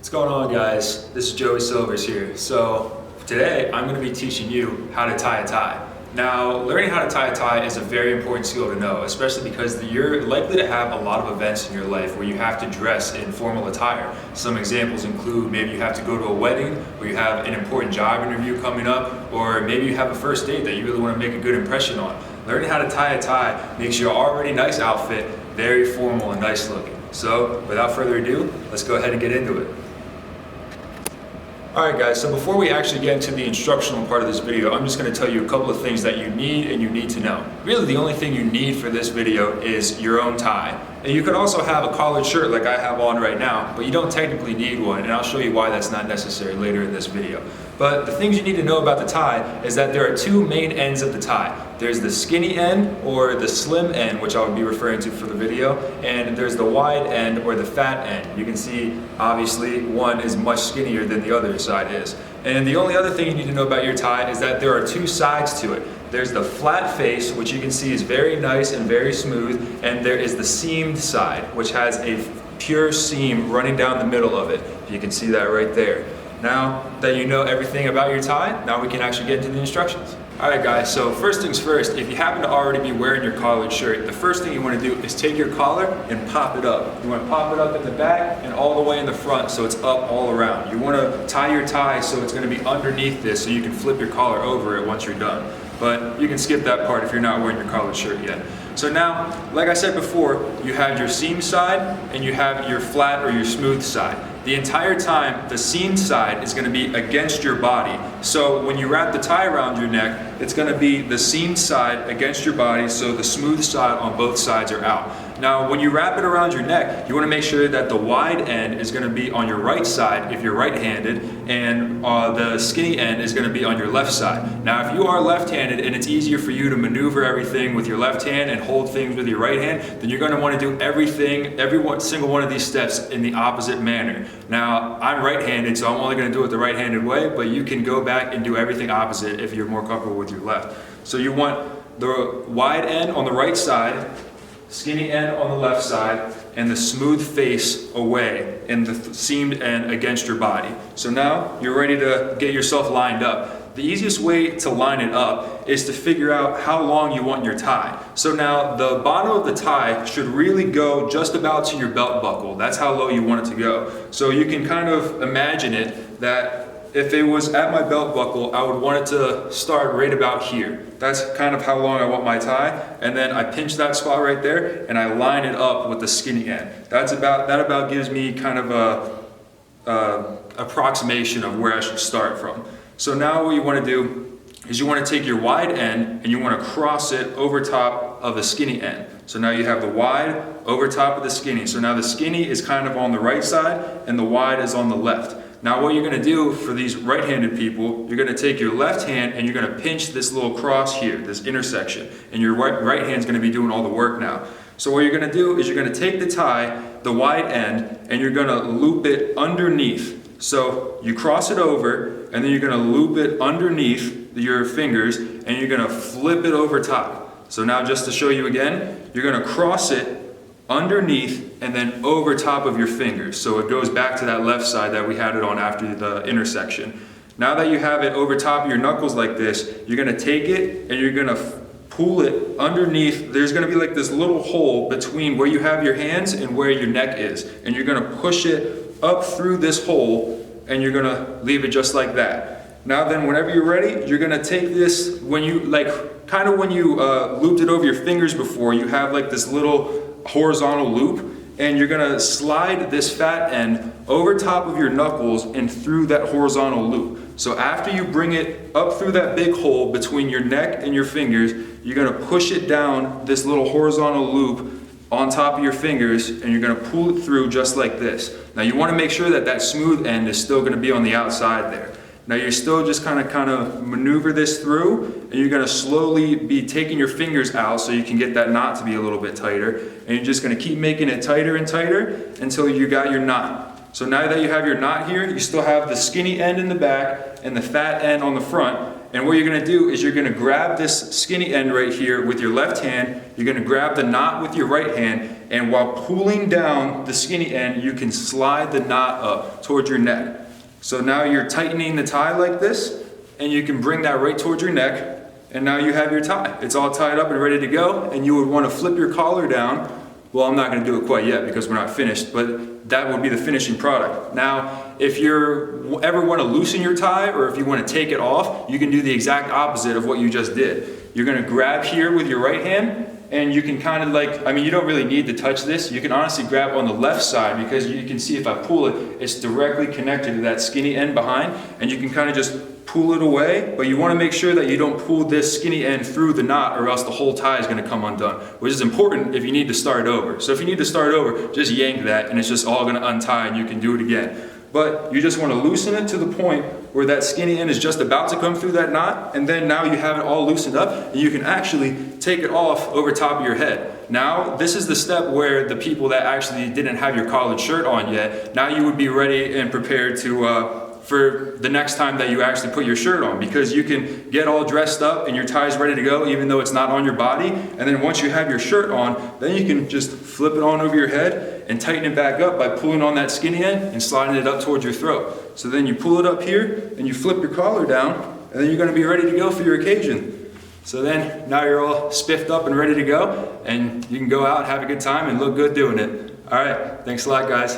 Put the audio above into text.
What's going on, guys? This is Joey Silvers here. So today I'm going to be teaching you how to tie a tie. Now, learning how to tie a tie is a very important skill to know, especially because you're likely to have a lot of events in your life where you have to dress in formal attire. Some examples include maybe you have to go to a wedding, or you have an important job interview coming up, or maybe you have a first date that you really want to make a good impression on. Learning how to tie a tie makes your already nice outfit very formal and nice looking. So without further ado, let's go ahead and get into it. Alright guys, so before we actually get into the instructional part of this video, I'm just going to tell you a couple of things that you need to know. Really, the only thing you need for this video is your own tie. And you could also have a collared shirt like I have on right now, but you don't technically need one, and I'll show you why that's not necessary later in this video. But the things you need to know about the tie is that there are two main ends of the tie. There's the skinny end, or the slim end, which I would be referring to for the video, and there's the wide end, or the fat end. You can see, obviously, one is much skinnier than the other side is. And the only other thing you need to know about your tie is that there are two sides to it. There's the flat face, which you can see is very nice and very smooth, and there is the seamed side, which has a pure seam running down the middle of it. You can see that right there. Now that you know everything about your tie, now we can actually get into the instructions. Alright guys, so first things first, if you happen to already be wearing your collared shirt, the first thing you want to do is take your collar and pop it up. You want to pop it up in the back and all the way in the front so it's up all around. You want to tie your tie so it's going to be underneath this so you can flip your collar over it once you're done. But you can skip that part if you're not wearing your collared shirt yet. So now, like I said before, you have your seam side and you have your flat or your smooth side. The entire time, the seamed side is going to be against your body. So when you wrap the tie around your neck, it's going to be the seamed side against your body, so the smooth side on both sides are out. Now, when you wrap it around your neck, you want to make sure that the wide end is going to be on your right side if you're right-handed, and the skinny end is going to be on your left side. Now, if you are left-handed and it's easier for you to maneuver everything with your left hand and hold things with your right hand, then you're going to want to do every single one of these steps in the opposite manner. Now, I'm right-handed, so I'm only going to do it the right-handed way, but you can go back and do everything opposite if you're more comfortable with your left. So you want the wide end on the right side, skinny end on the left side, and the smooth face away and the seamed end against your body. So now you're ready to get yourself lined up. The easiest way to line it up is to figure out how long you want your tie. So now the bottom of the tie should really go just about to your belt buckle. That's how low you want it to go. So you can kind of imagine it that if it was at my belt buckle, I would want it to start right about here. That's kind of how long I want my tie, and then I pinch that spot right there and I line it up with the skinny end. That about gives me kind of a approximation of where I should start from. So now what you want to do is you want to take your wide end and you want to cross it over top of the skinny end. So now you have the wide over top of the skinny. So now the skinny is kind of on the right side and the wide is on the left. Now what you're going to do for these right-handed people, you're going to take your left hand and you're going to pinch this little cross here, this intersection, and your right hand's going to be doing all the work now. So what you're going to do is you're going to take the tie, the wide end, and you're going to loop it underneath. So you cross it over, and then you're going to loop it underneath your fingers, and you're going to flip it over top. So now just to show you again, you're going to cross it underneath and then over top of your fingers. So it goes back to that left side that we had it on after the intersection. Now that you have it over top of your knuckles like this, you're going to take it and you're going to pull it underneath. There's going to be like this little hole between where you have your hands and where your neck is. And you're going to push it up through this hole and you're going to leave it just like that. Now then, whenever you're ready, you're going to take this, when you looped it over your fingers before, you have like this little horizontal loop, and you're going to slide this fat end over top of your knuckles and through that horizontal loop. So after you bring it up through that big hole between your neck and your fingers, you're going to push it down this little horizontal loop on top of your fingers, and you're going to pull it through just like this. Now you want to make sure that that smooth end is still going to be on the outside there. Now you're still just kind of maneuver this through, and you're going to slowly be taking your fingers out so you can get that knot to be a little bit tighter, and you're just going to keep making it tighter and tighter until you got your knot. So now that you have your knot here, you still have the skinny end in the back and the fat end on the front, And what you're gonna do is you're gonna grab this skinny end right here with your left hand, you're gonna grab the knot with your right hand, and while pulling down the skinny end, you can slide the knot up towards your neck. So now you're tightening the tie like this, and you can bring that right towards your neck, and now you have your tie. It's all tied up and ready to go, and you would want to flip your collar down. Well, I'm not going to do it quite yet because we're not finished, but that would be the finishing product. Now, if you ever want to loosen your tie, or if you want to take it off, you can do the exact opposite of what you just did. You're going to grab here with your right hand, and you can kind of like, I mean, you don't really need to touch this. You can honestly grab on the left side, because you can see if I pull it, it's directly connected to that skinny end behind, and you can kind of just pull it away, but you want to make sure that you don't pull this skinny end through the knot, or else the whole tie is going to come undone, which is important if you need to start over. So if you need to start over, just yank that and it's just all going to untie and you can do it again. But you just want to loosen it to the point where that skinny end is just about to come through that knot, and then now you have it all loosened up and you can actually take it off over top of your head. Now, this is the step where the people that actually didn't have your collared shirt on yet, now you would be ready and prepared to for the next time that you actually put your shirt on, because you can get all dressed up and your tie is ready to go even though it's not on your body, and then once you have your shirt on, then you can just flip it on over your head and tighten it back up by pulling on that skinny end and sliding it up towards your throat. So then you pull it up here and you flip your collar down, and then you're going to be ready to go for your occasion. So then now you're all spiffed up and ready to go, and you can go out and have a good time and look good doing it. All right, thanks a lot, guys.